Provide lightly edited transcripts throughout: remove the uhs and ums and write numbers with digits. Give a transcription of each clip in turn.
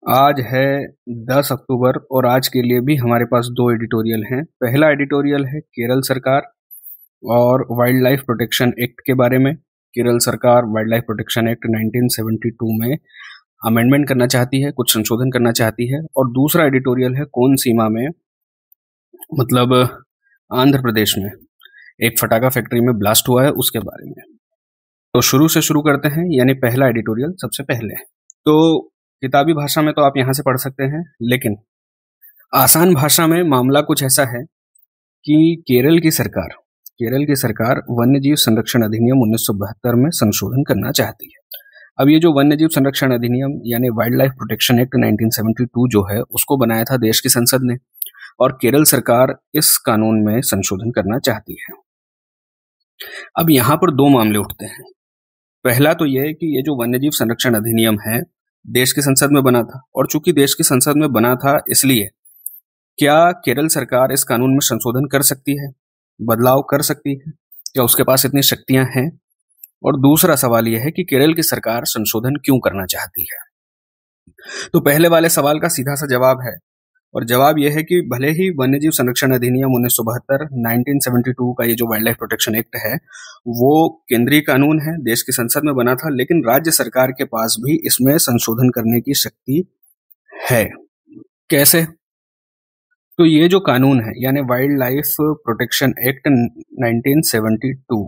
आज है 10 अक्टूबर और आज के लिए भी हमारे पास दो एडिटोरियल हैं। पहला एडिटोरियल है केरल सरकार और वाइल्ड लाइफ प्रोटेक्शन एक्ट के बारे में। केरल सरकार वाइल्ड लाइफ प्रोटेक्शन एक्ट 1972 में अमेंडमेंट करना चाहती है, कुछ संशोधन करना चाहती है। और दूसरा एडिटोरियल है कोनसीमा में, मतलब आंध्र प्रदेश में एक फटाका फैक्ट्री में ब्लास्ट हुआ है, उसके बारे में। तो शुरू से शुरू करते हैं, यानी पहला एडिटोरियल सबसे पहले। तो किताबी भाषा में तो आप यहाँ से पढ़ सकते हैं, लेकिन आसान भाषा में मामला कुछ ऐसा है कि केरल की सरकार वन्यजीव संरक्षण अधिनियम 1972 में संशोधन करना चाहती है। अब ये जो वन्यजीव संरक्षण अधिनियम यानी वाइल्ड लाइफ प्रोटेक्शन एक्ट 1972 जो है, उसको बनाया था देश की संसद ने, और केरल सरकार इस कानून में संशोधन करना चाहती है। अब यहाँ पर दो मामले उठते हैं। पहला तो यह है कि ये जो वन्यजीव संरक्षण अधिनियम है देश की संसद में बना था, और चूंकि देश की संसद में बना था इसलिए क्या केरल सरकार इस कानून में संशोधन कर सकती है, बदलाव कर सकती है, क्या उसके पास इतनी शक्तियां हैं? और दूसरा सवाल यह है कि केरल की सरकार संशोधन क्यों करना चाहती है। तो पहले वाले सवाल का सीधा सा जवाब है, और जवाब यह है कि भले ही वन्यजीव संरक्षण अधिनियम 1972 का ये जो वाइल्ड लाइफ प्रोटेक्शन एक्ट है वो केंद्रीय कानून है, देश की संसद में बना था, लेकिन राज्य सरकार के पास भी इसमें संशोधन करने की शक्ति है। कैसे? तो ये जो कानून है यानी वाइल्ड लाइफ प्रोटेक्शन एक्ट 1972,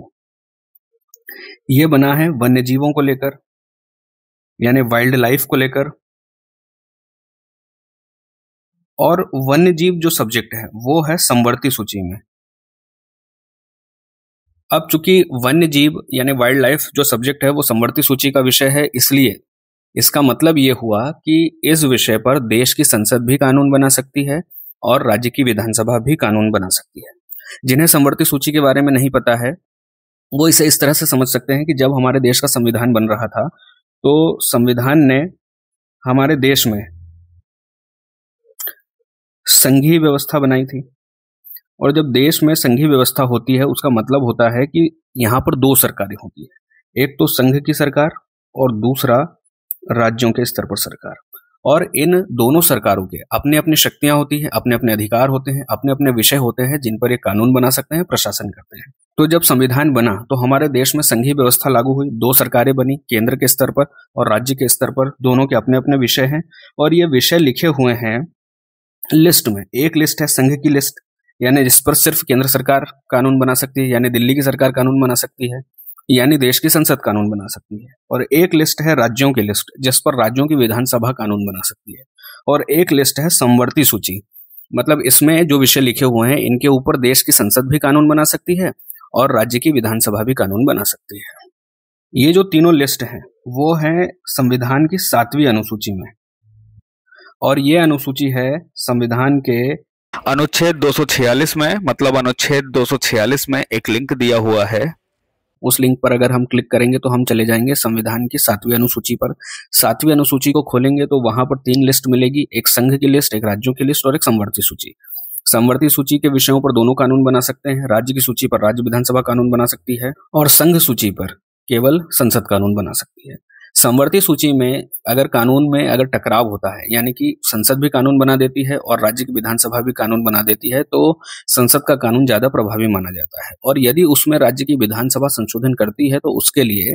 ये बना है वन्य जीवों को लेकर, यानी वाइल्ड लाइफ को लेकर। और वन्य जीव जो सब्जेक्ट है वो है समवर्ती सूची में। अब चूंकि वन्य जीव यानी वाइल्ड लाइफ जो सब्जेक्ट है वो समवर्ती सूची का विषय है, इसलिए इसका मतलब ये हुआ कि इस विषय पर देश की संसद भी कानून बना सकती है और राज्य की विधानसभा भी कानून बना सकती है। जिन्हें समवर्ती सूची के बारे में नहीं पता है वो इसे इस तरह से समझ सकते हैं कि जब हमारे देश का संविधान बन रहा था तो संविधान ने हमारे देश में संघीय व्यवस्था बनाई थी, और जब देश में संघीय व्यवस्था होती है उसका मतलब होता है कि यहाँ पर दो सरकारें होती है, एक तो संघ की सरकार और दूसरा राज्यों के स्तर पर सरकार। और इन दोनों सरकारों के अपने अपनी शक्तियां होती हैं, अपने अपने अधिकार होते हैं, अपने अपने विषय होते हैं जिन पर ये कानून बना सकते हैं, प्रशासन करते हैं। तो जब संविधान बना तो हमारे देश में संघीय व्यवस्था लागू हुई, दो सरकारें बनी, केंद्र के स्तर पर और राज्य के स्तर पर, दोनों के अपने अपने विषय हैं। और ये विषय लिखे हुए हैं लिस्ट में। एक लिस्ट है संघ की लिस्ट, यानी जिस पर सिर्फ केंद्र सरकार कानून बना सकती है, यानी दिल्ली की सरकार कानून बना सकती है, यानी देश की संसद कानून बना सकती है। और एक लिस्ट है राज्यों की लिस्ट, जिस पर राज्यों की विधानसभा कानून बना सकती है। और एक लिस्ट है समवर्ती सूची, मतलब इसमें जो विषय लिखे हुए हैं इनके ऊपर देश की संसद भी कानून बना सकती है और राज्य की विधानसभा भी कानून बना सकती है। ये जो तीनों लिस्ट हैं वो है संविधान की 7वीं अनुसूची में, और ये अनुसूची है संविधान के अनुच्छेद 246 में, मतलब अनुच्छेद 246 में एक लिंक दिया हुआ है। उस लिंक पर अगर हम क्लिक करेंगे तो हम चले जाएंगे संविधान की 7वीं अनुसूची पर। 7वीं अनुसूची को खोलेंगे तो वहां पर 3 लिस्ट मिलेगी, एक संघ की लिस्ट, एक राज्यों की लिस्ट और एक समवर्ती सूची। समवर्ती सूची के विषयों पर दोनों कानून बना सकते हैं, राज्य की सूची पर राज्य विधानसभा कानून बना सकती है और संघ सूची पर केवल संसद कानून बना सकती है। समवर्ती सूची में अगर कानून में अगर टकराव होता है, यानी कि संसद भी कानून बना देती है और राज्य की विधानसभा भी कानून बना देती है, तो संसद का कानून ज्यादा प्रभावी माना जाता है। और यदि उसमें राज्य की विधानसभा संशोधन करती है तो उसके लिए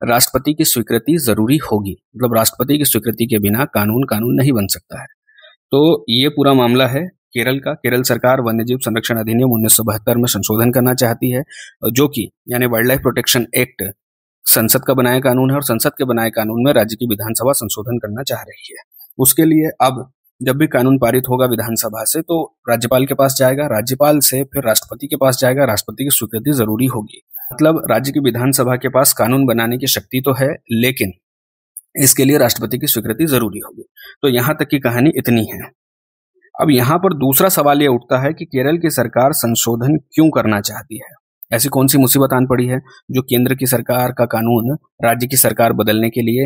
राष्ट्रपति की स्वीकृति जरूरी होगी, मतलब राष्ट्रपति की स्वीकृति के बिना कानून नहीं बन सकता है। तो ये पूरा मामला है केरल का। केरल सरकार वन्यजीव संरक्षण अधिनियम 1972 में संशोधन करना चाहती है, जो कि यानी वाइल्ड लाइफ प्रोटेक्शन एक्ट संसद का बनाया कानून है, और संसद के बनाए कानून में राज्य की विधानसभा संशोधन करना चाह रही है। उसके लिए अब जब भी कानून पारित होगा विधानसभा से तो राज्यपाल के पास जाएगा, राज्यपाल से फिर राष्ट्रपति के पास जाएगा, राष्ट्रपति की स्वीकृति जरूरी होगी। मतलब राज्य की विधानसभा के पास कानून बनाने की शक्ति तो है, लेकिन इसके लिए राष्ट्रपति की स्वीकृति जरूरी होगी। तो यहां तक की कहानी इतनी है। अब यहां पर दूसरा सवाल यह उठता है कि केरल की सरकार संशोधन क्यों करना चाहती है। ऐसी कौन सी मुसीबत आन पड़ी है जो केंद्र की सरकार का कानून राज्य की सरकार बदलने के लिए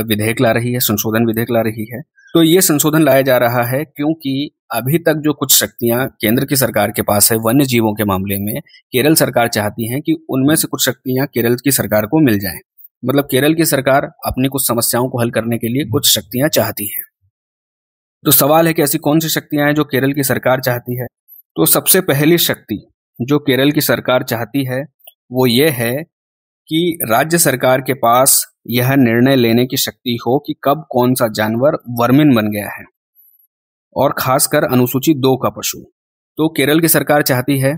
विधेयक ला रही है, संशोधन विधेयक ला रही है। तो ये संशोधन लाया जा रहा है क्योंकि अभी तक जो कुछ शक्तियां केंद्र की सरकार के पास है वन्य जीवों के मामले में, केरल सरकार चाहती है कि उनमें से कुछ शक्तियां केरल की सरकार को मिल जाएं। मतलब केरल की सरकार अपनी कुछ समस्याओं को हल करने के लिए कुछ शक्तियां चाहती हैं। तो सवाल है कि ऐसी कौन सी शक्तियां हैं जो केरल की सरकार चाहती है। तो सबसे पहली शक्ति जो केरल की सरकार चाहती है वो ये है कि राज्य सरकार के पास यह निर्णय लेने की शक्ति हो कि कब कौन सा जानवर वर्मिन बन गया है, और खासकर अनुसूची 2 का पशु। तो केरल की सरकार चाहती है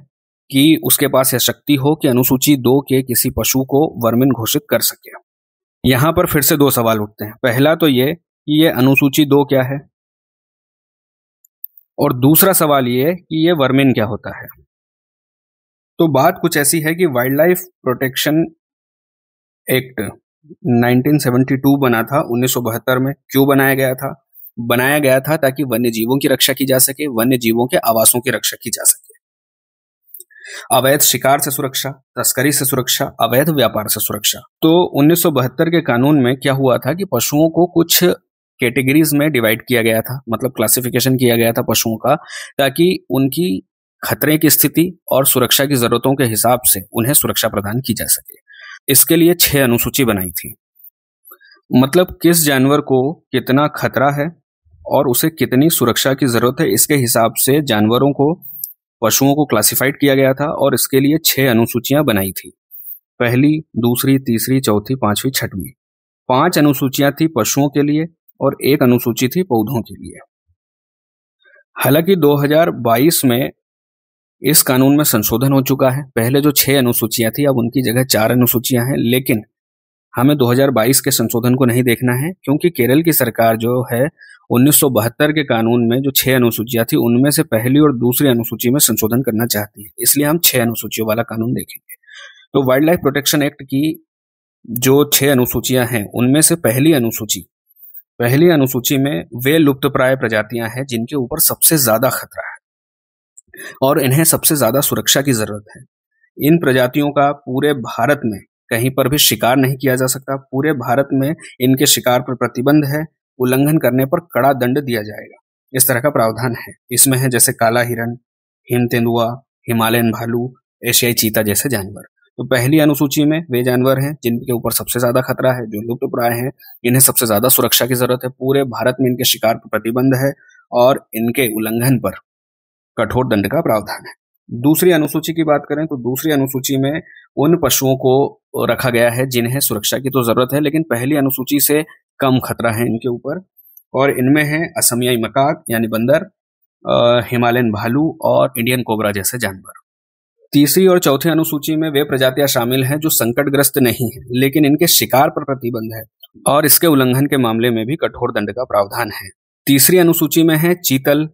कि उसके पास यह शक्ति हो कि अनुसूची 2 के किसी पशु को वर्मिन घोषित कर सके। यहां पर फिर से 2 सवाल उठते हैं। पहला तो ये कि ये अनुसूची 2 क्या है, और दूसरा सवाल ये कि ये वर्मिन क्या होता है। तो बात कुछ ऐसी है कि वाइल्ड लाइफ प्रोटेक्शन एक्ट 1972 बना था 1972 में। क्यों बनाया गया था? बनाया गया था ताकि वन्य जीवों की रक्षा की जा सके, वन्य जीवों के आवासों की रक्षा की जा सके। अवैध शिकार से सुरक्षा, तस्करी से सुरक्षा, अवैध व्यापार से सुरक्षा। तो 1972 के कानून में क्या हुआ था कि पशुओं को कुछ कैटेगरीज में डिवाइड किया गया था, मतलब क्लासिफिकेशन किया गया था पशुओं का, ताकि उनकी खतरे की स्थिति और सुरक्षा की जरूरतों के हिसाब से उन्हें सुरक्षा प्रदान की जा सके। इसके लिए 6 अनुसूची बनाई थी। मतलब किस जानवर को कितना खतरा है और उसे कितनी सुरक्षा की जरूरत है, इसके हिसाब से जानवरों को, पशुओं को क्लासिफाइड किया गया था, और इसके लिए 6 अनुसूचियां बनाई थी। पहली, दूसरी, तीसरी, चौथी, पांचवी, छठवीं। 5 अनुसूचियां थी पशुओं के लिए और 1 अनुसूची थी पौधों के लिए। हालांकि 2022 में इस कानून में संशोधन हो चुका है। पहले जो 6 अनुसूचियां थी अब उनकी जगह 4 अनुसूचियां हैं, लेकिन हमें 2022 के संशोधन को नहीं देखना है, क्योंकि केरल की सरकार जो है 1972 के कानून में जो 6 अनुसूचियां थी उनमें से पहली और दूसरी अनुसूची में संशोधन करना चाहती है, इसलिए हम 6 अनुसूचियों वाला कानून देखेंगे। तो वाइल्ड लाइफ प्रोटेक्शन एक्ट की जो 6 अनुसूचियां हैं उनमें से पहली अनुसूची में वे लुप्तप्राय प्रजातियां हैं जिनके ऊपर सबसे ज्यादा खतरा है और इन्हें सबसे ज्यादा सुरक्षा की जरूरत है। इन प्रजातियों का पूरे भारत में कहीं पर भी शिकार नहीं किया जा सकता। पूरे भारत में इनके शिकार पर प्रतिबंध है, उल्लंघन करने पर कड़ा दंड दिया जाएगा, इस तरह का प्रावधान है। इसमें है जैसे काला हिरण, हिम तेंदुआ, हिमालयन भालू, एशियाई चीता जैसे जानवर। तो पहली अनुसूची में वे जानवर हैं जिनके ऊपर सबसे ज्यादा खतरा है, जो लुप्तप्राय हैं, इन्हें सबसे ज्यादा सुरक्षा की जरूरत है। पूरे भारत में इनके शिकार पर प्रतिबंध है और इनके उल्लंघन पर कठोर दंड का प्रावधान है। दूसरी अनुसूची की बात करें तो दूसरी अनुसूची में उन पशुओं को रखा गया है जिन्हें सुरक्षा की तो जरूरत है, लेकिन पहली अनुसूची से कम खतरा है इनके ऊपर, और इनमें है असमियाई मकाक यानी बंदर, हिमालयन भालू और इंडियन कोबरा जैसे जानवर। तीसरी और चौथी अनुसूची में वे प्रजातियां शामिल हैं जो संकटग्रस्त नहीं है, लेकिन इनके शिकार पर प्रतिबंध है और इसके उल्लंघन के मामले में भी कठोर दंड का प्रावधान है। तीसरी अनुसूची में है चीतल,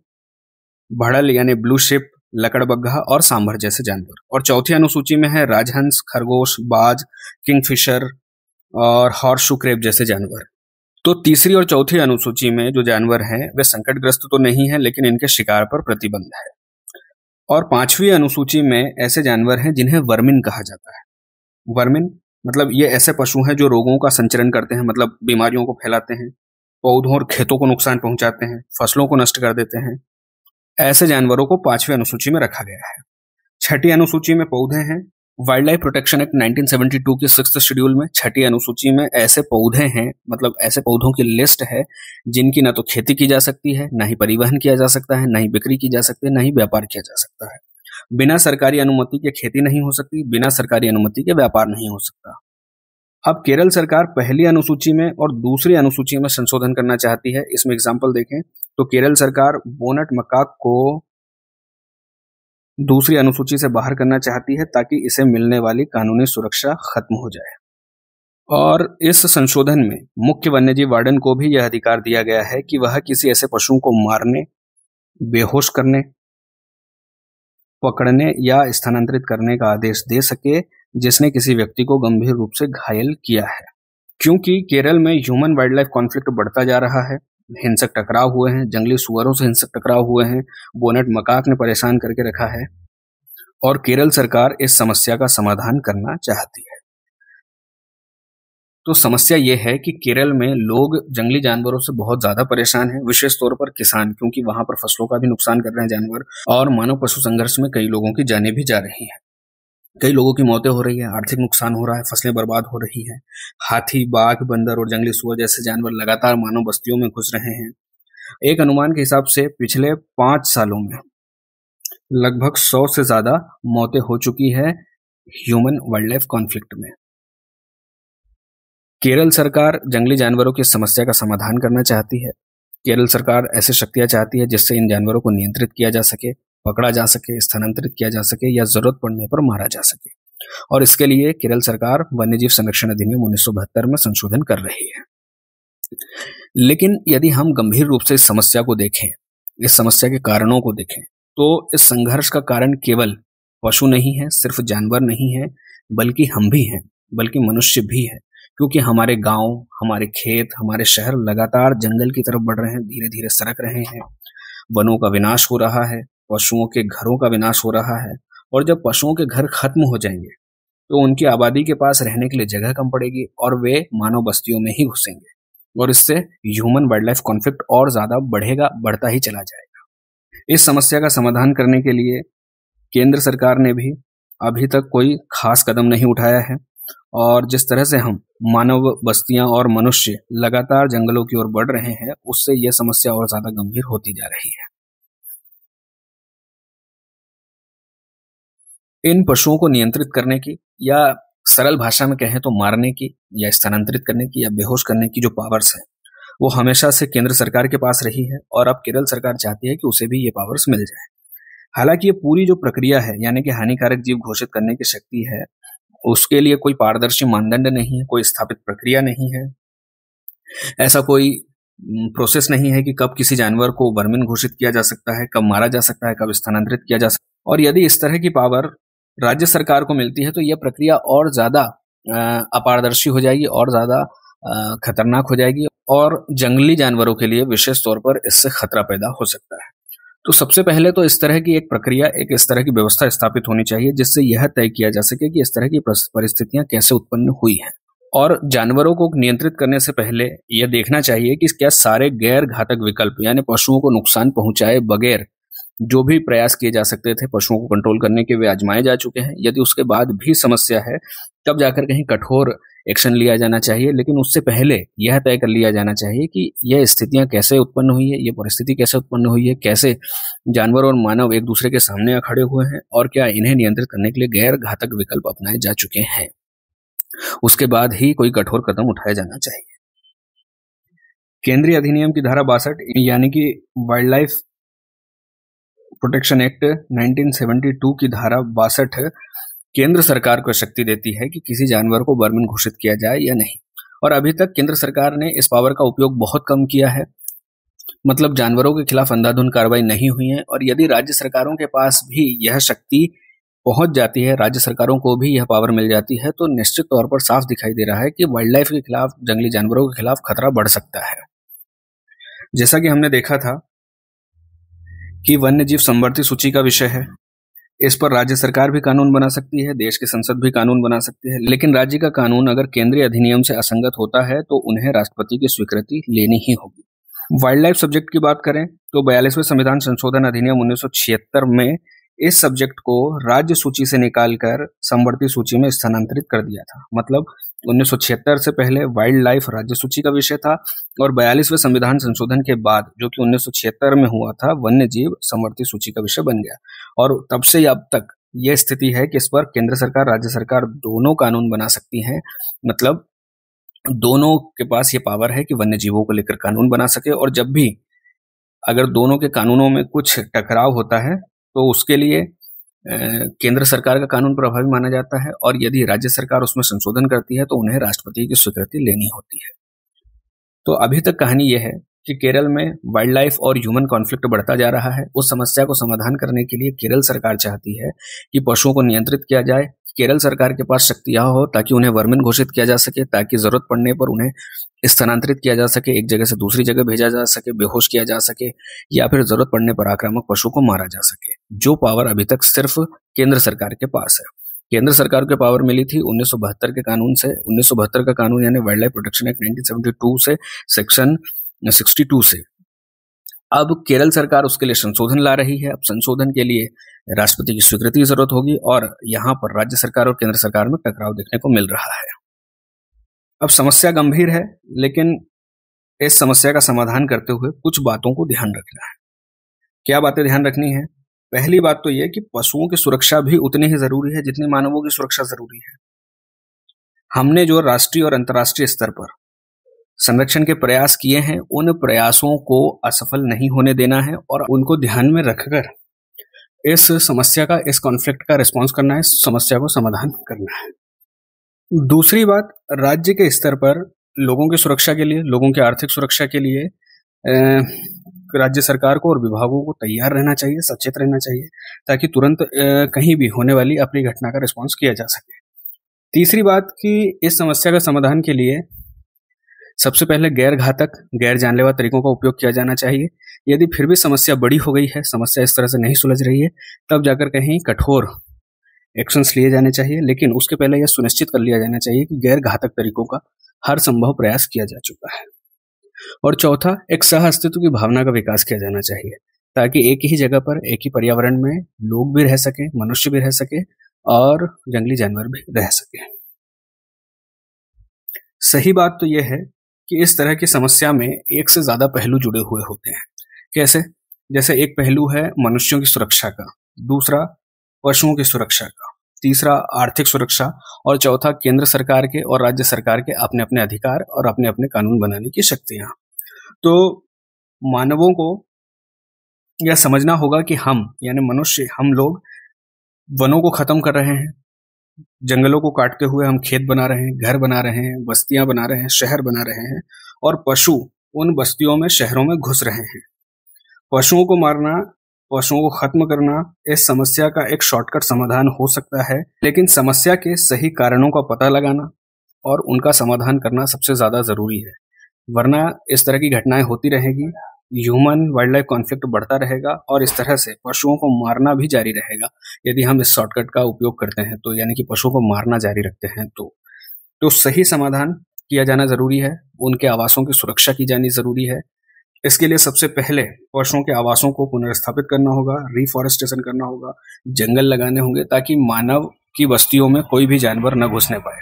भड़ल यानी ब्लू शिप, लकड़बग्घा और सांभर जैसे जानवर, और चौथी अनुसूची में है राजहंस, खरगोश, बाज, किंगफिशर और हॉर्सशू क्रेब जैसे जानवर। तो तीसरी और चौथी अनुसूची में जो जानवर हैं वे संकटग्रस्त तो नहीं है, लेकिन इनके शिकार पर प्रतिबंध है। और पांचवी अनुसूची में ऐसे जानवर हैं जिन्हें वर्मिन कहा जाता है। वर्मिन मतलब ये ऐसे पशु हैं जो रोगों का संचरण करते हैं, मतलब बीमारियों को फैलाते हैं, पौधों और खेतों को नुकसान पहुंचाते हैं, फसलों को नष्ट कर देते हैं। ऐसे जानवरों को 5वीं अनुसूची में रखा गया है। 6ठी अनुसूची में पौधे हैं। वाइल्ड लाइफ प्रोटेक्शन एक्ट 1972 की 6th शेड्यूल में 6ठी अनुसूची में ऐसे पौधे हैं, मतलब ऐसे पौधों की लिस्ट है जिनकी ना तो खेती की जा सकती है, ना ही परिवहन किया जा सकता है, ना ही बिक्री की जा सकती है, ना ही व्यापार किया जा सकता है। बिना सरकारी अनुमति के खेती नहीं हो सकती, बिना सरकारी अनुमति के व्यापार नहीं हो सकता। अब केरल सरकार पहली अनुसूची में और दूसरी अनुसूची में संशोधन करना चाहती है। इसमें एग्जाम्पल देखें तो केरल सरकार बोनट मकाक को दूसरी अनुसूची से बाहर करना चाहती है ताकि इसे मिलने वाली कानूनी सुरक्षा खत्म हो जाए। और इस संशोधन में मुख्य वन्यजीव वार्डन को भी यह अधिकार दिया गया है कि वह किसी ऐसे पशु को मारने, बेहोश करने, पकड़ने या स्थानांतरित करने का आदेश दे सके जिसने किसी व्यक्ति को गंभीर रूप से घायल किया है। क्योंकि केरल में ह्यूमन वाइल्ड लाइफ कॉन्फ्लिक्ट बढ़ता जा रहा है, हिंसक टकराव हुए हैं, जंगली सुअरों से हिंसक टकराव हुए हैं, बोनेट मकाक ने परेशान करके रखा है, और केरल सरकार इस समस्या का समाधान करना चाहती है। तो समस्या यह है कि केरल में लोग जंगली जानवरों से बहुत ज्यादा परेशान हैं, विशेष तौर पर किसान, क्योंकि वहां पर फसलों का भी नुकसान कर रहे हैं जानवर, और मानव पशु संघर्ष में कई लोगों की जानें भी जा रही हैं, कई लोगों की मौतें हो रही है, आर्थिक नुकसान हो रहा है, फसलें बर्बाद हो रही हैं। हाथी, बाघ, बंदर और जंगली सुअर जैसे जानवर लगातार मानव बस्तियों में घुस रहे हैं। एक अनुमान के हिसाब से पिछले 5 सालों में लगभग 100 से ज्यादा मौतें हो चुकी है ह्यूमन वाइल्ड लाइफ कॉन्फ्लिक्ट में। केरल सरकार जंगली जानवरों की समस्या का समाधान करना चाहती है। केरल सरकार ऐसी शक्तियां चाहती है जिससे इन जानवरों को नियंत्रित किया जा सके, पकड़ा जा सके, स्थानांतरित किया जा सके या जरूरत पड़ने पर मारा जा सके। और इसके लिए केरल सरकार वन्यजीव संरक्षण अधिनियम 1972 में संशोधन कर रही है। लेकिन यदि हम गंभीर रूप से इस समस्या को देखें, इस समस्या के कारणों को देखें, तो इस संघर्ष का कारण केवल पशु नहीं है, सिर्फ जानवर नहीं है, बल्कि हम भी हैं, बल्कि मनुष्य भी है। क्योंकि हमारे गांव, हमारे खेत, हमारे शहर लगातार जंगल की तरफ बढ़ रहे हैं, धीरे धीरे सरक रहे हैं। वनों का विनाश हो रहा है, पशुओं के घरों का विनाश हो रहा है। और जब पशुओं के घर खत्म हो जाएंगे तो उनकी आबादी के पास रहने के लिए जगह कम पड़ेगी और वे मानव बस्तियों में ही घुसेंगे और इससे ह्यूमन वाइल्ड लाइफ कॉन्फ्लिक्ट और ज्यादा बढ़ेगा, बढ़ता ही चला जाएगा। इस समस्या का समाधान करने के लिए केंद्र सरकार ने भी अभी तक कोई खास कदम नहीं उठाया है और जिस तरह से हम मानव बस्तियां और मनुष्य लगातार जंगलों की ओर बढ़ रहे हैं, उससे यह समस्या और ज्यादा गंभीर होती जा रही है। इन पशुओं को नियंत्रित करने की या सरल भाषा में कहें तो मारने की या स्थानांतरित करने की या बेहोश करने की जो पावर्स है वो हमेशा से केंद्र सरकार के पास रही है और अब केरल सरकार चाहती है कि उसे भी ये पावर्स मिल जाए। हालांकि ये पूरी जो प्रक्रिया है यानी कि हानिकारक जीव घोषित करने की शक्ति है, उसके लिए कोई पारदर्शी मानदंड नहीं है, कोई स्थापित प्रक्रिया नहीं है, ऐसा कोई प्रोसेस नहीं है कि कब किसी जानवर को वर्मिन घोषित किया जा सकता है, कब मारा जा सकता है, कब स्थानांतरित किया जा सकता है। और यदि इस तरह की पावर राज्य सरकार को मिलती है तो यह प्रक्रिया और ज्यादा अपारदर्शी हो जाएगी और ज्यादा खतरनाक हो जाएगी और जंगली जानवरों के लिए विशेष तौर पर इससे खतरा पैदा हो सकता है। तो सबसे पहले तो इस तरह की एक प्रक्रिया, एक इस तरह की व्यवस्था स्थापित होनी चाहिए जिससे यह तय किया जा सके कि इस तरह की परिस्थितियां कैसे उत्पन्न हुई हैं। और जानवरों को नियंत्रित करने से पहले यह देखना चाहिए कि क्या सारे गैर घातक विकल्प यानी पशुओं को नुकसान पहुंचाए बगैर जो भी प्रयास किए जा सकते थे पशुओं को कंट्रोल करने के, वे आजमाए जा चुके हैं। यदि उसके बाद भी समस्या है तब जाकर कहीं कठोर एक्शन लिया जाना चाहिए, लेकिन उससे पहले यह तय कर लिया जाना चाहिए कि यह स्थितियां कैसे उत्पन्न हुई है, ये परिस्थिति कैसे उत्पन्न हुई है, कैसे जानवर और मानव एक दूसरे के सामने खड़े हुए हैं और क्या इन्हें नियंत्रित करने के लिए गैर घातक विकल्प अपनाए जा चुके हैं। उसके बाद ही कोई कठोर कदम उठाया जाना चाहिए। केंद्रीय अधिनियम की धारा 62 यानी कि वाइल्ड लाइफ प्रोटेक्शन एक्ट 1972 की धारा 62 केंद्र सरकार को शक्ति देती है कि किसी जानवर को वर्मिन घोषित किया जाए या नहीं। और अभी तक केंद्र सरकार ने इस पावर का उपयोग बहुत कम किया है, मतलब जानवरों के खिलाफ अंधाधुंध कार्रवाई नहीं हुई है। और यदि राज्य सरकारों के पास भी यह शक्ति पहुंच जाती है, राज्य सरकारों को भी यह पावर मिल जाती है, तो निश्चित तौर पर साफ दिखाई दे रहा है कि वाइल्ड लाइफ के खिलाफ, जंगली जानवरों के खिलाफ खतरा बढ़ सकता है। जैसा कि हमने देखा था कि वन्यजीव संवर्ती सूची का विषय है, इस पर राज्य सरकार भी कानून बना सकती है, देश की संसद भी कानून बना सकती है, लेकिन राज्य का कानून अगर केंद्रीय अधिनियम से असंगत होता है तो उन्हें राष्ट्रपति की स्वीकृति लेनी ही होगी। वाइल्ड लाइफ सब्जेक्ट की बात करें तो 42वें संविधान संशोधन अधिनियम 1976 में इस सब्जेक्ट को राज्य सूची से निकालकर संवर्ती सूची में स्थानांतरित कर दिया था। मतलब 1976 से पहले वाइल्ड लाइफ राज्य सूची का विषय था और 42वें संविधान संशोधन के बाद, जो कि 1976 में हुआ था, वन्य जीव संवर्ती सूची का विषय बन गया। और तब से अब तक यह स्थिति है कि इस पर केंद्र सरकार, राज्य सरकार दोनों कानून बना सकती हैं। मतलब दोनों के पास ये पावर है कि वन्य जीवों को लेकर कानून बना सके और जब भी अगर दोनों के कानूनों में कुछ टकराव होता है तो उसके लिए केंद्र सरकार का कानून प्रभावी माना जाता है और यदि राज्य सरकार उसमें संशोधन करती है तो उन्हें राष्ट्रपति की स्वीकृति लेनी होती है। तो अभी तक कहानी यह है कि केरल में वाइल्ड लाइफ और ह्यूमन कॉन्फ्लिक्ट बढ़ता जा रहा है। उस समस्या को समाधान करने के लिए केरल सरकार चाहती है कि पशुओं को नियंत्रित किया जाए, केरल सरकार के पास शक्तियां हो ताकि उन्हें वर्मिन घोषित किया जा सके, ताकि जरूरत पड़ने पर उन्हें स्थानांतरित किया जा सके, एक जगह से दूसरी जगह भेजा जा सके, बेहोश किया जा सके या फिर जरूरत पड़ने पर आक्रामक पशु को मारा जा सके, जो पावर अभी तक सिर्फ केंद्र सरकार के पास है। केंद्र सरकार को पावर मिली थी 1972 के कानून से। 1972 का कानून यानी वाइल्ड लाइफ प्रोटेक्शन एक्ट 1972 से, सेक्शन 62 से। अब केरल सरकार उसके लिए संशोधन ला रही है। अब संशोधन के लिए राष्ट्रपति की स्वीकृति की जरूरत होगी और यहां पर राज्य सरकार और केंद्र सरकार में टकराव देखने को मिल रहा है। अब समस्या गंभीर है, लेकिन इस समस्या का समाधान करते हुए कुछ बातों को ध्यान रखना है। क्या बातें ध्यान रखनी है? पहली बात तो यह कि पशुओं की सुरक्षा भी उतनी ही जरूरी है जितनी मानवों की सुरक्षा जरूरी है। हमने जो राष्ट्रीय और अंतर्राष्ट्रीय स्तर पर संरक्षण के प्रयास किए हैं, उन प्रयासों को असफल नहीं होने देना है और उनको ध्यान में रखकर इस समस्या का, इस कॉन्फ्लिक्ट का रिस्पॉन्स करना है, इस समस्या को समाधान करना है। दूसरी बात, राज्य के स्तर पर लोगों की सुरक्षा के लिए, लोगों की आर्थिक सुरक्षा के लिए राज्य सरकार को और विभागों को तैयार रहना चाहिए, सचेत रहना चाहिए, ताकि तुरंत कहीं भी होने वाली अपनी घटना का रिस्पॉन्स किया जा सके। तीसरी बात कि इस समस्या का समाधान के लिए सबसे पहले गैर घातक, गैर जानलेवा तरीकों का उपयोग किया जाना चाहिए। यदि फिर भी समस्या बड़ी हो गई है, समस्या इस तरह से नहीं सुलझ रही है, तब जाकर कहीं कठोर एक्शंस लिए जाने चाहिए, लेकिन उसके पहले यह सुनिश्चित कर लिया जाना चाहिए कि गैर घातक तरीकों का हर संभव प्रयास किया जा चुका है। और चौथा, एक सह अस्तित्व की भावना का विकास किया जाना चाहिए, ताकि एक ही जगह पर, एक ही पर्यावरण में लोग भी रह सके, मनुष्य भी रह सके और जंगली जानवर भी रह सके। सही बात तो यह है कि इस तरह की समस्या में एक से ज्यादा पहलू जुड़े हुए होते हैं। कैसे? जैसे एक पहलू है मनुष्यों की सुरक्षा का, दूसरा पशुओं की सुरक्षा का, तीसरा आर्थिक सुरक्षा और चौथा केंद्र सरकार के और राज्य सरकार के अपने अपने अधिकार और अपने अपने कानून बनाने की शक्तियां। तो मानवों को यह समझना होगा कि हम, यानी मनुष्य, हम लोग वनों को खत्म कर रहे हैं, जंगलों को काटते हुए हम खेत बना रहे हैं, घर बना रहे हैं, बस्तियां बना रहे हैं, शहर बना रहे हैं, और पशु उन बस्तियों में, शहरों में घुस रहे हैं। पशुओं को मारना, पशुओं को खत्म करना इस समस्या का एक शॉर्टकट समाधान हो सकता है, लेकिन समस्या के सही कारणों का पता लगाना और उनका समाधान करना सबसे ज्यादा जरूरी है। वरना इस तरह की घटनाएं होती रहेगी, ह्यूमन वाइल्ड लाइफ कॉन्फ्लिक्ट बढ़ता रहेगा और इस तरह से पशुओं को मारना भी जारी रहेगा। यदि हम इस शॉर्टकट का उपयोग करते हैं तो, यानी कि पशुओं को मारना जारी रखते हैं, तो सही समाधान किया जाना जरूरी है, उनके आवासों की सुरक्षा की जानी जरूरी है। इसके लिए सबसे पहले पशुओं के आवासों को पुनर्स्थापित करना होगा, रिफॉरेस्टेशन करना होगा, जंगल लगाने होंगे, ताकि मानव की बस्तियों में कोई भी जानवर न घुसने पाए।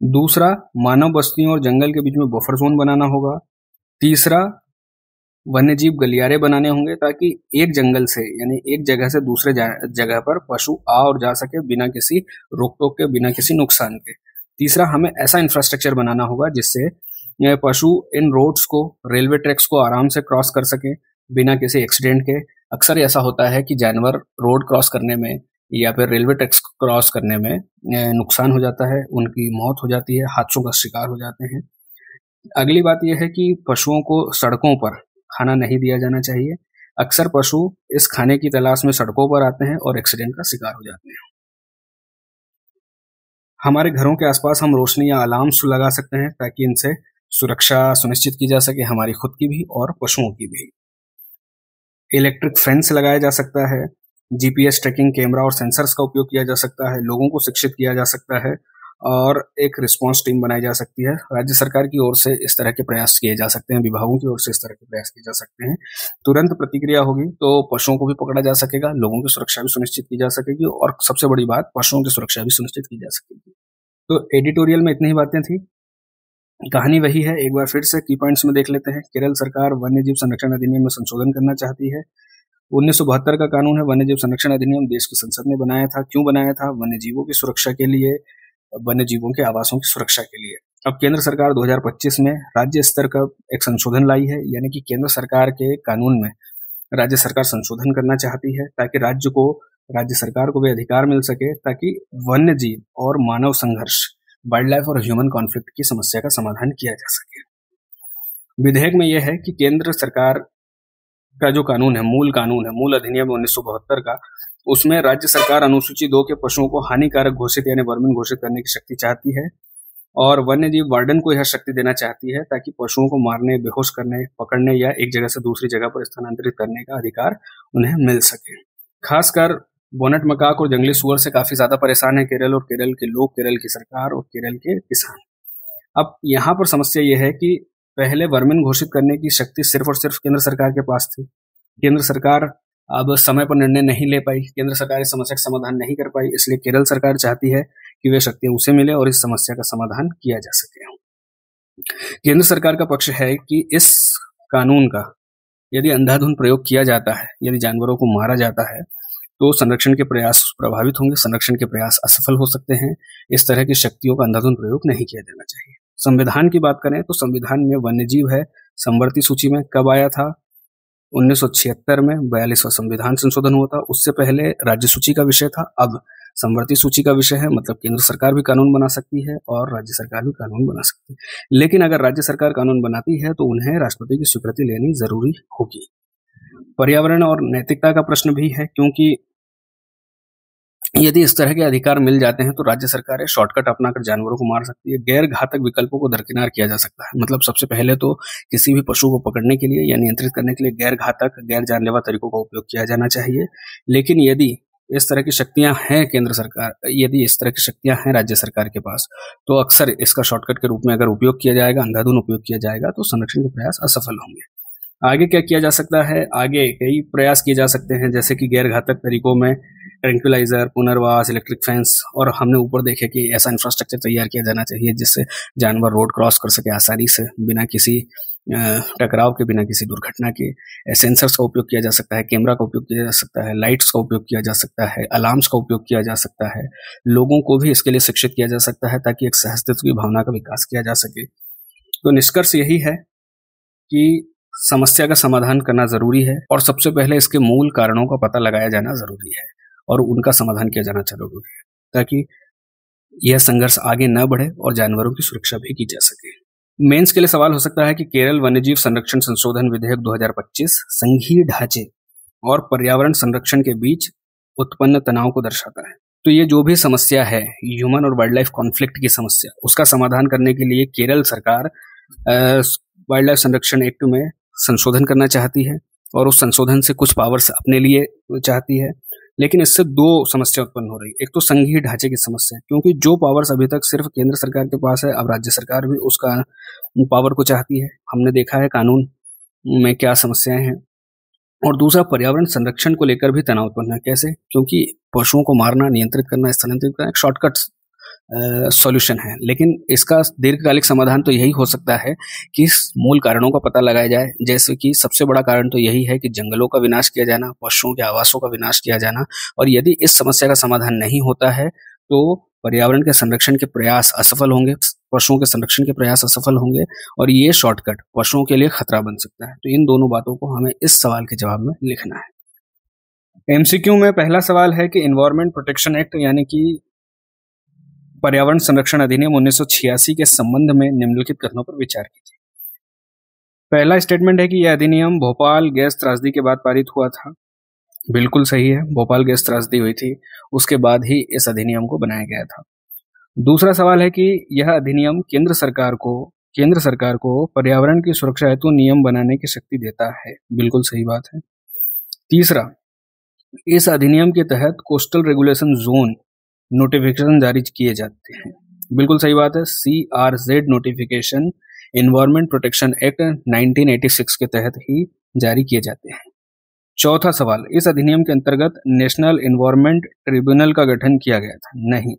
दूसरा, मानव बस्तियों और जंगल के बीच में बफर जोन बनाना होगा। तीसरा, वन्यजीव गलियारे बनाने होंगे, ताकि एक जंगल से, यानी एक जगह से दूसरे जगह पर पशु आ और जा सके बिना किसी रोक टोक के, बिना किसी नुकसान के। तीसरा, हमें ऐसा इंफ्रास्ट्रक्चर बनाना होगा जिससे पशु इन रोड्स को, रेलवे ट्रैक्स को आराम से क्रॉस कर सके बिना किसी एक्सीडेंट के। अक्सर ऐसा होता है कि जानवर रोड क्रॉस करने में या फिर रेलवे ट्रैक्स क्रॉस करने में नुकसान हो जाता है, उनकी मौत हो जाती है, हादसों का शिकार हो जाते हैं। अगली बात यह है कि पशुओं को सड़कों पर खाना नहीं दिया जाना चाहिए। अक्सर पशु इस खाने की तलाश में सड़कों पर आते हैं और एक्सीडेंट का शिकार हो जाते हैं। हमारे घरों के आसपास हम रोशनी या अलार्म्स लगा सकते हैं, ताकि इनसे सुरक्षा सुनिश्चित की जा सके, हमारी खुद की भी और पशुओं की भी। इलेक्ट्रिक फेंस लगाया जा सकता है, जीपीएस ट्रैकिंग कैमरा और सेंसर्स का उपयोग किया जा सकता है, लोगों को शिक्षित किया जा सकता है और एक रिस्पांस टीम बनाई जा सकती है। राज्य सरकार की ओर से इस तरह के प्रयास किए जा सकते हैं, विभागों की ओर से इस तरह के प्रयास किए जा सकते हैं। तुरंत प्रतिक्रिया होगी तो पशुओं को भी पकड़ा जा सकेगा, लोगों की सुरक्षा भी सुनिश्चित की जा सकेगी और सबसे बड़ी बात, पशुओं की सुरक्षा भी सुनिश्चित की जा सकेगी। तो एडिटोरियल में इतनी ही बातें थी। कहानी वही है, एक बार फिर से की पॉइंट्स में देख लेते हैं। केरल सरकार वन्यजीव संरक्षण अधिनियम में संशोधन करना चाहती है। 1972 का कानून है वन्यजीव संरक्षण अधिनियम, देश की संसद ने बनाया था। क्यों बनाया था? वन्यजीवों की सुरक्षा के लिए, वन्यजीवों के आवासों की सुरक्षा के लिए। अब केंद्र सरकार 2025 में राज्य स्तर का एक संशोधन लाई है, यानी कि केंद्र सरकार के कानून में राज्य सरकार संशोधन करना चाहती है, ताकि राज्य सरकार को भी अधिकार मिल सके, ताकि वन्यजीव और मानव संघर्ष, वाइल्ड लाइफ और ह्यूमन कॉन्फ्लिक्ट की समस्या का समाधान किया जा सके। विधेयक में यह है कि केंद्र सरकार का जो कानून है, मूल अधिनियम 1972 का, उसमें राज्य सरकार अनुसूची 2 के पशुओं को हानिकारक घोषित यानी वर्मिन घोषित करने की शक्ति चाहती है और वन्यजीव वार्डन को यह शक्ति देना चाहती है, ताकि पशुओं को मारने, बेहोश करने, पकड़ने या एक जगह से दूसरी जगह पर स्थानांतरित करने का अधिकार उन्हें मिल सके। खासकर बोनट मकाक और जंगली सुअर से काफी ज्यादा परेशान है केरल, और केरल के लोग, केरल की सरकार और केरल के किसान। अब यहाँ पर समस्या यह है कि पहले वर्मिन घोषित करने की शक्ति सिर्फ और सिर्फ केंद्र सरकार के पास थी। केंद्र सरकार अब समय पर निर्णय नहीं ले पाई, केंद्र सरकार इस समस्या का समाधान नहीं कर पाई, इसलिए केरल सरकार चाहती है कि वे शक्तियां उसे मिले और इस समस्या का समाधान किया जा सके। केंद्र सरकार का पक्ष है कि इस कानून का यदि अंधाधुंध प्रयोग किया जाता है, यदि जानवरों को मारा जाता है, तो संरक्षण के प्रयास प्रभावित होंगे, संरक्षण के प्रयास असफल हो सकते हैं। इस तरह की शक्तियों का अंधाधुंध प्रयोग नहीं किया जाना चाहिए। संविधान की बात करें तो संविधान में वन्यजीव है संवर्ती सूची में कब आया था? 1976 में 42वां संविधान संशोधन हुआ था। उससे पहले राज्य सूची का विषय था, अब संवर्ती सूची का विषय है। मतलब केंद्र सरकार भी कानून बना सकती है और राज्य सरकार भी कानून बना सकती है, लेकिन अगर राज्य सरकार कानून बनाती है तो उन्हें राष्ट्रपति की स्वीकृति लेनी जरूरी होगी। पर्यावरण और नैतिकता का प्रश्न भी है, क्योंकि यदि इस तरह के अधिकार मिल जाते हैं तो राज्य सरकारें शॉर्टकट अपनाकर जानवरों को मार सकती है। गैर घातक विकल्पों को दरकिनार किया जा सकता है। मतलब सबसे पहले तो किसी भी पशु को पकड़ने के लिए या नियंत्रित करने के लिए गैर घातक, गैर जानलेवा तरीकों का उपयोग किया जाना चाहिए। लेकिन यदि इस तरह की शक्तियां हैं यदि इस तरह की शक्तियां हैं राज्य सरकार के पास, तो अक्सर इसका शॉर्टकट के रूप में अगर उपयोग किया जाएगा, अंधाधुंध उपयोग किया जाएगा, तो संरक्षण के प्रयास असफल होंगे। आगे क्या किया जा सकता है? आगे कई प्रयास किए जा सकते हैं, जैसे कि गैर घातक तरीकों में ट्रैंक्विलाइजर, पुनर्वास, इलेक्ट्रिक फेंस, और हमने ऊपर देखे कि ऐसा इंफ्रास्ट्रक्चर तैयार किया जाना चाहिए जिससे जानवर रोड क्रॉस कर सके आसानी से, बिना किसी टकराव के, बिना किसी दुर्घटना के। सेंसर्स का उपयोग किया जा सकता है, कैमरा का उपयोग किया जा सकता है, लाइट्स का उपयोग किया जा सकता है, अलार्म्स का उपयोग किया जा सकता है। लोगों को भी इसके लिए शिक्षित किया जा सकता है ताकि एक सहअस्तित्व की भावना का विकास किया जा सके। तो निष्कर्ष यही है कि समस्या का समाधान करना जरूरी है और सबसे पहले इसके मूल कारणों का पता लगाया जाना जरूरी है और उनका समाधान किया जाना जरूरी है, ताकि यह संघर्ष आगे न बढ़े और जानवरों की सुरक्षा भी की जा सके। मेंस के लिए सवाल हो सकता है कि केरल वन्यजीव संरक्षण संशोधन विधेयक 2025 संघीय ढांचे और पर्यावरण संरक्षण के बीच उत्पन्न तनाव को दर्शाता है। तो ये जो भी समस्या है, ह्यूमन और वाइल्ड लाइफ कॉन्फ्लिक्ट की समस्या, उसका समाधान करने के लिए केरल सरकार वाइल्ड लाइफ संरक्षण एक्ट में संशोधन करना चाहती है और उस संशोधन से कुछ पावर्स अपने लिए चाहती है। लेकिन इससे दो समस्या उत्पन्न हो रही है। एक तो संघीय ढांचे की समस्या, क्योंकि जो पावर्स अभी तक सिर्फ केंद्र सरकार के पास है, अब राज्य सरकार भी उसका पावर को चाहती है। हमने देखा है कानून में क्या समस्याएं हैं। और दूसरा, पर्यावरण संरक्षण को लेकर भी तनाव उत्पन्न है। कैसे? क्योंकि पशुओं को मारना, नियंत्रित करना, स्थलांतरित करना एक शॉर्टकट सॉल्यूशन है, लेकिन इसका दीर्घकालिक समाधान तो यही हो सकता है कि मूल कारणों का पता लगाया जाए। जैसे कि सबसे बड़ा कारण तो यही है कि जंगलों का विनाश किया जाना, पशुओं के आवासों का विनाश किया जाना। और यदि इस समस्या का समाधान नहीं होता है तो पर्यावरण के संरक्षण के प्रयास असफल होंगे, पशुओं के संरक्षण के प्रयास असफल होंगे और ये शॉर्टकट पशुओं के लिए खतरा बन सकता है। तो इन दोनों बातों को हमें इस सवाल के जवाब में लिखना है। एमसीक्यू में पहला सवाल है कि एनवायरमेंट प्रोटेक्शन एक्ट यानी कि पर्यावरण संरक्षण अधिनियम 1986 के संबंध में निम्नलिखित कथनों पर विचार कीजिए। पहला स्टेटमेंट है कि यह अधिनियम भोपाल गैस त्रासदी के बाद पारित हुआ था। बिल्कुल सही है, भोपाल गैस त्रासदी हुई थी, उसके बाद ही इस अधिनियम को बनाया गया था। दूसरा सवाल है कि यह अधिनियम केंद्र सरकार को पर्यावरण की सुरक्षा हेतु नियम बनाने की शक्ति देता है। बिल्कुल सही बात है। तीसरा, इस अधिनियम के तहत कोस्टल रेगुलेशन जोन नोटिफिकेशन जारी किए जाते हैं। बिल्कुल सही बात है। CRZ notification environment protection act 1986 के तहत ही जारी किए जाते हैं। चौथा सवाल, इस अधिनियम के अंतर्गत नेशनल एनवायरमेंट ट्रिब्यूनल का गठन किया गया था? नहीं,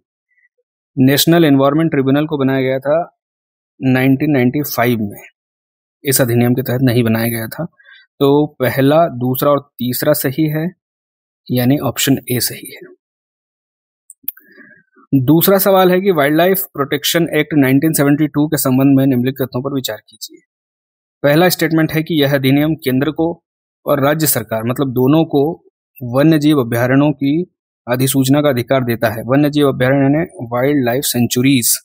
नेशनल एनवायरमेंट ट्रिब्यूनल को बनाया गया था 1995 में, इस अधिनियम के तहत नहीं बनाया गया था। तो पहला, दूसरा और तीसरा सही है, यानी ऑप्शन ए सही है। दूसरा सवाल है कि वाइल्ड लाइफ प्रोटेक्शन एक्ट 1972 के संबंध में निम्नलिखित कथनों पर विचार कीजिए। पहला स्टेटमेंट है कि यह अधिनियम केंद्र को और राज्य सरकार, मतलब दोनों को, वन्यजीव अभ्यारण्यों की अधिसूचना का अधिकार देता है। वन्यजीव अभ्यारण्य ने वाइल्ड लाइफ सेंचुरीज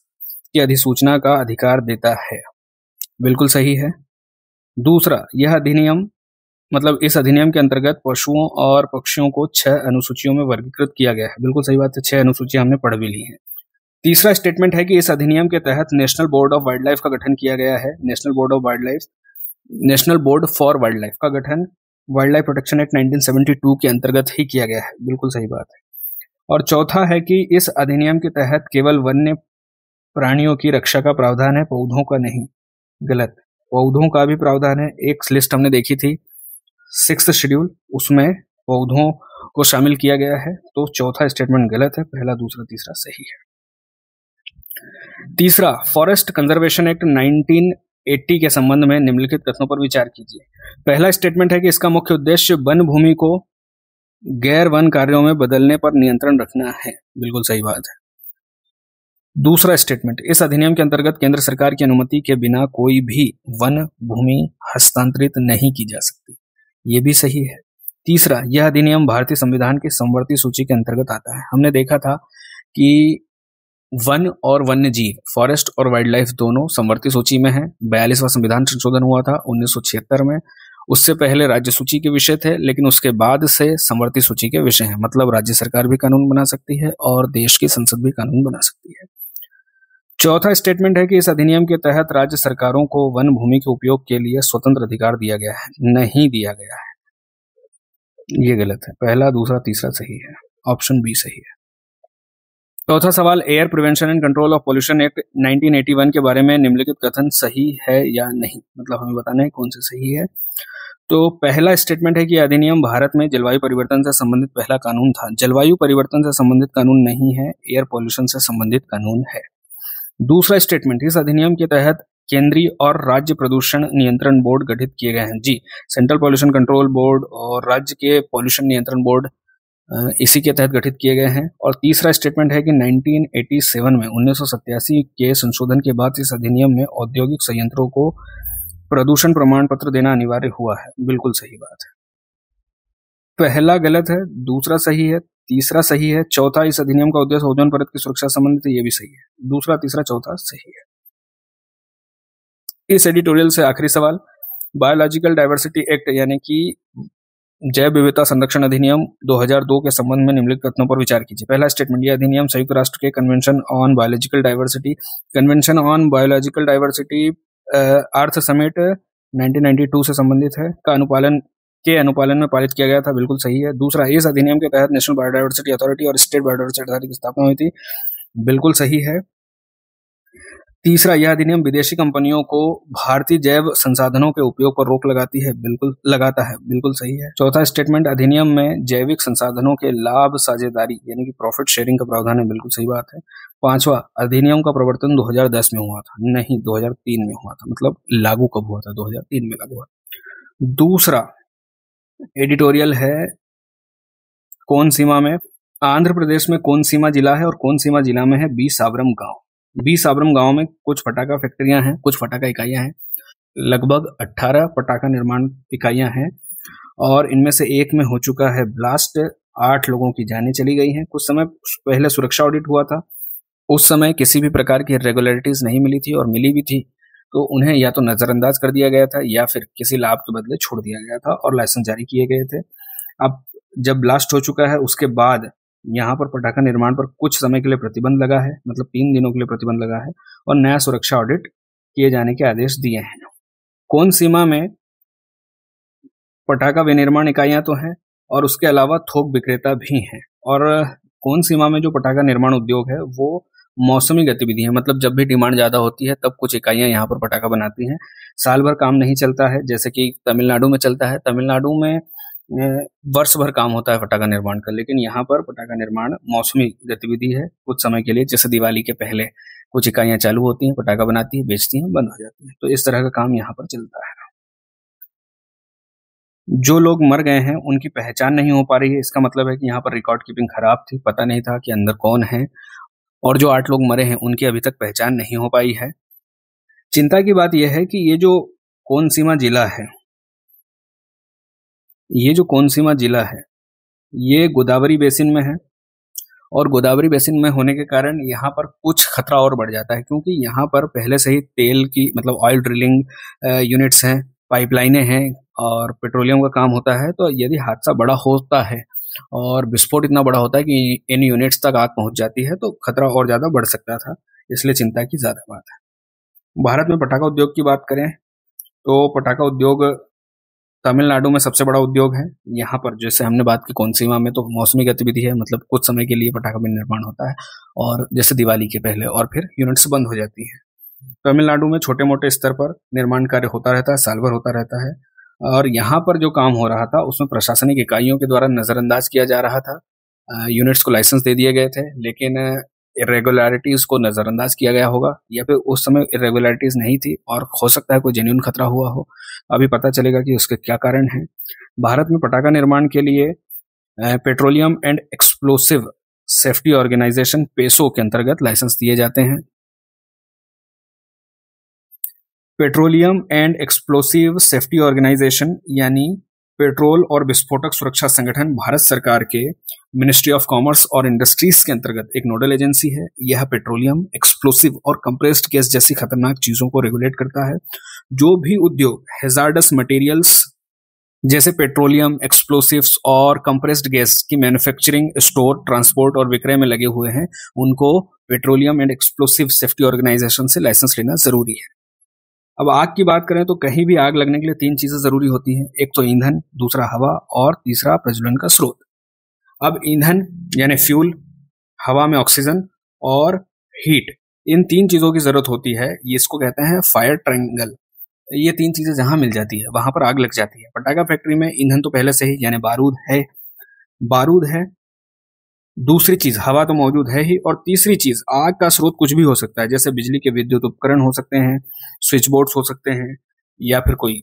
की अधिसूचना का अधिकार देता है। बिल्कुल सही है। दूसरा, यह अधिनियम, मतलब इस अधिनियम के अंतर्गत पशुओं और पक्षियों को 6 अनुसूचियों में वर्गीकृत किया गया है। बिल्कुल सही बात है, 6 अनुसूचियां हमने पढ़ भी ली हैं। तीसरा स्टेटमेंट है कि इस अधिनियम के तहत national board of wild life का गठन किया गया है। National board for wild life का गठन वाइल्ड लाइफ प्रोटेक्शन एक्ट 1972 के अंतर्गत ही किया गया है। बिल्कुल सही बात है। और चौथा है कि इस अधिनियम के तहत केवल वन्य प्राणियों की रक्षा का प्रावधान है, पौधों का नहीं। गलत, पौधों का भी प्रावधान है। एक लिस्ट हमने देखी थी 6th शेड्यूल, उसमें पौधों को शामिल किया गया है। तो चौथा स्टेटमेंट गलत है, पहला, दूसरा, तीसरा सही है। तीसरा, फॉरेस्ट कंजर्वेशन एक्ट 1980 के संबंध में निम्नलिखित कथनों पर विचार कीजिए। पहला स्टेटमेंट है कि इसका मुख्य उद्देश्य वन भूमि को गैर वन कार्यों में बदलने पर नियंत्रण रखना है। बिल्कुल सही बात है। दूसरा स्टेटमेंट, इस अधिनियम के अंतर्गत केंद्र सरकार की अनुमति के बिना कोई भी वन भूमि हस्तांतरित नहीं की जा सकती। ये भी सही है। तीसरा, यह अधिनियम भारतीय संविधान की समवर्ती सूची के अंतर्गत आता है। हमने देखा था कि वन और वन्य जीव, फॉरेस्ट और वाइल्ड लाइफ दोनों समवर्ती सूची में है। 42वां संविधान संशोधन हुआ था 1976 में। उससे पहले राज्य सूची के विषय थे, लेकिन उसके बाद से समवर्ती सूची के विषय हैं। मतलब राज्य सरकार भी कानून बना सकती है और देश की संसद भी कानून बना सकती है। चौथा स्टेटमेंट है कि इस अधिनियम के तहत राज्य सरकारों को वन भूमि के उपयोग के लिए स्वतंत्र अधिकार दिया गया है, नहीं दिया गया है। ये गलत है। पहला, दूसरा, तीसरा सही है। ऑप्शन बी सही है। चौथा सवाल, air prevention and control of pollution act 1981 के बारे में निम्नलिखित कथन सही है या नहीं। मतलब हमें बताना है कौन से सही है। तो पहला स्टेटमेंट है कि अधिनियम भारत में जलवायु परिवर्तन से संबंधित पहला कानून था। जलवायु परिवर्तन से संबंधित कानून नहीं है, एयर पोल्यूशन से संबंधित कानून है। दूसरा स्टेटमेंट, इस अधिनियम के तहत केंद्रीय और राज्य प्रदूषण नियंत्रण बोर्ड गठित किए गए हैं। जी, सेंट्रल पोल्यूशन कंट्रोल बोर्ड और राज्य के पोल्यूशन नियंत्रण बोर्ड इसी के तहत गठित किए गए हैं। और तीसरा स्टेटमेंट है कि 1987 में 1987 के संशोधन के बाद इस अधिनियम में औद्योगिक संयंत्रों को प्रदूषण प्रमाण पत्र देना अनिवार्य हुआ है। बिल्कुल सही बात है। पहला गलत है, दूसरा सही है, तीसरा सही है। चौथा, इस अधिनियम का उद्देश्य ओजोन परत की सुरक्षा संबंधित है। यह भी सही है। दूसरा, तीसरा, चौथा सही है। इस एडिटोरियल से आखिरी सवाल, बायोलॉजिकल डाइवर्सिटी एक्ट यानी कि जैव विविधता संरक्षण अधिनियम 2002 के संबंध में निम्नलिखित कथनों पर विचार कीजिए। पहला स्टेटमेंट, यह अधिनियम संयुक्त राष्ट्र के convention on biological diversity earth summit 1992 से संबंधित है का अनुपालन में पारित किया गया था। बिल्कुल सही है। दूसरा, इस अधिनियम के तहत नेशनल बायोडाइवर्सिटी अथॉरिटी और स्टेट बायोडाइवर्सिटी अथॉरिटी की स्थापना हुई थी। बिल्कुल सही है। तीसरा, यह अधिनियम विदेशी कंपनियों को भारतीय जैव संसाधनों के उपयोग पर रोक लगाता है। बिल्कुल सही है। चौथा स्टेटमेंट, अधिनियम में जैविक संसाधनों के लाभ साझेदारी यानी कि प्रॉफिट शेयरिंग का प्रावधान है। बिल्कुल सही बात है। पांचवा, अधिनियम का प्रवर्तन 2010 में हुआ था, नहीं 2003 में हुआ था। मतलब लागू कब हुआ था? 2003 में लागू हुआ। दूसरा एडिटोरियल है कौन सीमा में, आंध्र प्रदेश में कौन सीमा जिला है और कौन सीमा जिला में है बी साबरम गांव। बी साबरम गांव में कुछ पटाखा फैक्ट्रियां हैं, कुछ पटाखा इकाइयां हैं। लगभग 18 पटाखा निर्माण इकाइयां हैं और इनमें से एक में हो चुका है ब्लास्ट। 8 लोगों की जानें चली गई हैं। कुछ समय पहले सुरक्षा ऑडिट हुआ था, उस समय किसी भी प्रकार की इरेगुलरिटीज नहीं मिली थी, और मिली भी थी तो उन्हें या तो नजरअंदाज कर दिया गया था या फिर किसी लाभ के बदले छोड़ दिया गया था और लाइसेंस जारी किए गए थे। अब जब ब्लास्ट हो चुका है उसके बाद यहाँ पर पटाखा निर्माण पर कुछ समय के लिए प्रतिबंध लगा है, मतलब 3 दिनों के लिए प्रतिबंध लगा है और नया सुरक्षा ऑडिट किए जाने के आदेश दिए हैं। कौन सीमा में पटाखा विनिर्माण इकाइयां तो हैं और उसके अलावा थोक विक्रेता भी हैं। और कौन सीमा में जो पटाखा निर्माण उद्योग है वो मौसमी गतिविधि है, मतलब जब भी डिमांड ज्यादा होती है तब कुछ इकाइयां यहाँ पर पटाखा बनाती हैं। साल भर काम नहीं चलता है, जैसे कि तमिलनाडु में चलता है। तमिलनाडु में वर्ष भर काम होता है पटाखा निर्माण का, लेकिन यहाँ पर पटाखा निर्माण मौसमी गतिविधि है कुछ समय के लिए। जैसे दिवाली के पहले कुछ इकाइयां चालू होती हैं, पटाखा बनाती है, बेचती हैं, बंद हो जाती हैं। तो इस तरह का काम यहाँ पर चलता है। जो लोग मर गए हैं उनकी पहचान नहीं हो पा रही है, इसका मतलब है कि यहाँ पर रिकॉर्ड कीपिंग खराब थी, पता नहीं था कि अंदर कौन है। और जो 8 लोग मरे हैं उनकी अभी तक पहचान नहीं हो पाई है। चिंता की बात यह है कि ये जो कोनसीमा जिला है, ये गोदावरी बेसिन में है और गोदावरी बेसिन में होने के कारण यहाँ पर कुछ खतरा और बढ़ जाता है, क्योंकि यहाँ पर पहले से ही तेल की मतलब ऑयल ड्रिलिंग यूनिट्स हैं, पाइपलाइनें हैं और पेट्रोलियम का काम होता है। तो यदि हादसा बड़ा होता है और विस्फोट इतना बड़ा होता है कि इन यूनिट्स तक आग पहुंच जाती है तो खतरा और ज्यादा बढ़ सकता था, इसलिए चिंता की ज्यादा बात है। भारत में पटाखा उद्योग की बात करें तो पटाखा उद्योग तमिलनाडु में सबसे बड़ा उद्योग है। यहाँ पर जैसे हमने बात की कोनसीमा में, तो मौसमी गतिविधि है, मतलब कुछ समय के लिए पटाखा भी निर्माण होता है और जैसे दिवाली के पहले, और फिर यूनिट्स बंद हो जाती है। तमिलनाडु में छोटे मोटे स्तर पर निर्माण कार्य होता रहता है, साल भर होता रहता है। और यहाँ पर जो काम हो रहा था उसमें प्रशासनिक इकाइयों के द्वारा नजरअंदाज किया जा रहा था। यूनिट्स को लाइसेंस दे दिए गए थे, लेकिन इरेगुलरिटीज को नजरअंदाज किया गया होगा, या फिर उस समय इरेगुलरिटीज नहीं थी और हो सकता है कोई जेन्युइन खतरा हुआ हो। अभी पता चलेगा कि उसके क्या कारण हैं। भारत में पटाखा निर्माण के लिए petroleum and explosive safety organisation PESO के अंतर्गत लाइसेंस दिए जाते हैं। Petroleum and explosive safety organisation यानी पेट्रोल और विस्फोटक सुरक्षा संगठन भारत सरकार के मिनिस्ट्री ऑफ कॉमर्स और इंडस्ट्रीज के अंतर्गत एक नोडल एजेंसी है। यह पेट्रोलियम, एक्सप्लोसिव और कंप्रेस्ड गैस जैसी खतरनाक चीजों को रेगुलेट करता है। जो भी उद्योग हैजार्डस मटेरियल्स जैसे पेट्रोलियम, एक्सप्लोसिव्स और कंप्रेस्ड गैस की मैन्युफैक्चरिंग, स्टोर, ट्रांसपोर्ट और विक्रय में लगे हुए हैं, उनको petroleum and explosive safety organisation से लाइसेंस लेना जरूरी है। अब आग की बात करें तो कहीं भी आग लगने के लिए 3 चीजें जरूरी होती हैं। एक तो ईंधन, दूसरा हवा और तीसरा प्रज्वलन का स्रोत। अब ईंधन यानी फ्यूल, हवा में ऑक्सीजन और हीट, इन 3 चीजों की जरूरत होती है। ये इसको कहते हैं फायर ट्रायंगल। ये 3 चीजें जहां मिल जाती है वहां पर आग लग जाती है। पटाखा फैक्ट्री में ईंधन तो पहले से ही यानी बारूद है, दूसरी चीज हवा तो मौजूद है ही, और तीसरी चीज आग का स्रोत कुछ भी हो सकता है, जैसे बिजली के विद्युत उपकरण हो सकते हैं, स्विच बोर्ड्स हो सकते हैं, या फिर कोई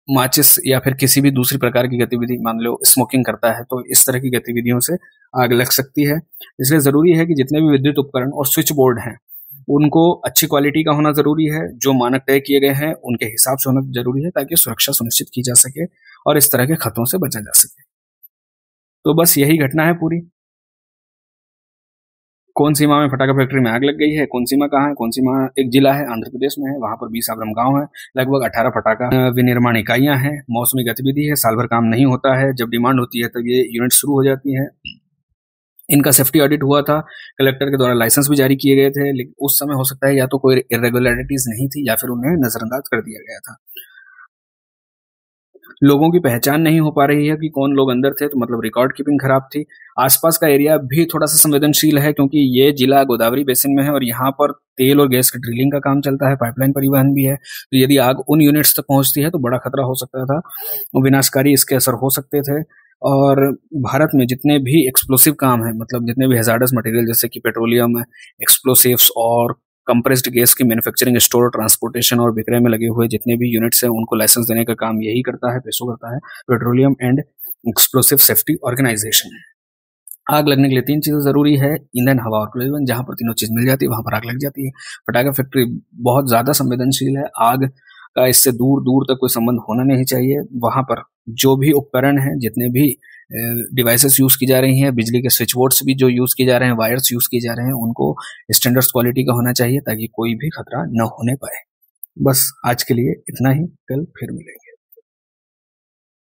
माचिस या फिर किसी भी दूसरी प्रकार की गतिविधि, मान लो स्मोकिंग करता है तो इस तरह की गतिविधियों से आग लग सकती है। इसलिए जरूरी है कि जितने भी विद्युत उपकरण और स्विच बोर्ड हैं उनको अच्छी क्वालिटी का होना जरूरी है, जो मानक तय किए गए हैं उनके हिसाब से होना जरूरी है, ताकि सुरक्षा सुनिश्चित की जा सके और इस तरह के खतरों से बचा जा सके। तो बस यही घटना है पूरी। कौन सीमा में पटाखा फैक्ट्री में आग लग गई है, कौन सीमा कहाँ है, कौन सीमा एक जिला है आंध्र प्रदेश में है, वहां पर 20 आब्रम गांव है, लगभग 18 पटाखा विनिर्माण इकाइयां हैं। मौसमी गतिविधि है, साल भर काम नहीं होता है, जब डिमांड होती है तब ये यूनिट शुरू हो जाती है। इनका सेफ्टी ऑडिट हुआ था, कलेक्टर के द्वारा लाइसेंस भी जारी किए गए थे, लेकिन उस समय हो सकता है या तो कोई इरेगुलरिटीज नहीं थी या फिर उन्हें नजरअंदाज कर दिया गया था। लोगों की पहचान नहीं हो पा रही है कि कौन लोग अंदर थे, तो मतलब रिकॉर्ड कीपिंग खराब थी। आसपास का एरिया भी थोड़ा सा संवेदनशील है, क्योंकि ये जिला गोदावरी बेसिन में है और यहाँ पर तेल और गैस की ड्रिलिंग का काम चलता है, पाइपलाइन परिवहन भी है। तो यदि आग उन यूनिट्स तक पहुंचती है तो बड़ा खतरा हो सकता था, विनाशकारी इसके असर हो सकते थे। और भारत में जितने भी एक्सप्लोसिव काम है, मतलब जितने भी हैजार्डस मटेरियल जैसे कि पेट्रोलियम, एक्सप्लोसिव्स और कंप्रेस्ड गैस की मैन्युफैक्चरिंग, स्टोर, ट्रांसपोर्टेशन और विक्रय में लगे हुए जितने भी यूनिट्स हैं उनको लाइसेंस देने का काम यही करता है, पेसो करता है, petroleum and explosive safety organisation. आग लगने के लिए 3 चीजें जरूरी है, ईंधन, हवा और प्रज्वलन। जहां पर तीनों चीज मिल जाती है वहां पर आग लग जाती है। पटाखा फैक्ट्री बहुत ज्यादा संवेदनशील है, आग का इससे दूर दूर तक कोई संबंध होना नहीं चाहिए। वहां पर जो भी उपकरण हैं, जितने भी डिवाइसेस यूज की जा रही हैं, बिजली के स्विच बोर्ड्स भी जो यूज किए जा रहे हैं, वायर्स यूज किए जा रहे हैं, उनको स्टैंडर्ड्स क्वालिटी का होना चाहिए ताकि कोई भी खतरा न होने पाए। बस आज के लिए इतना ही, कल फिर मिलेंगे।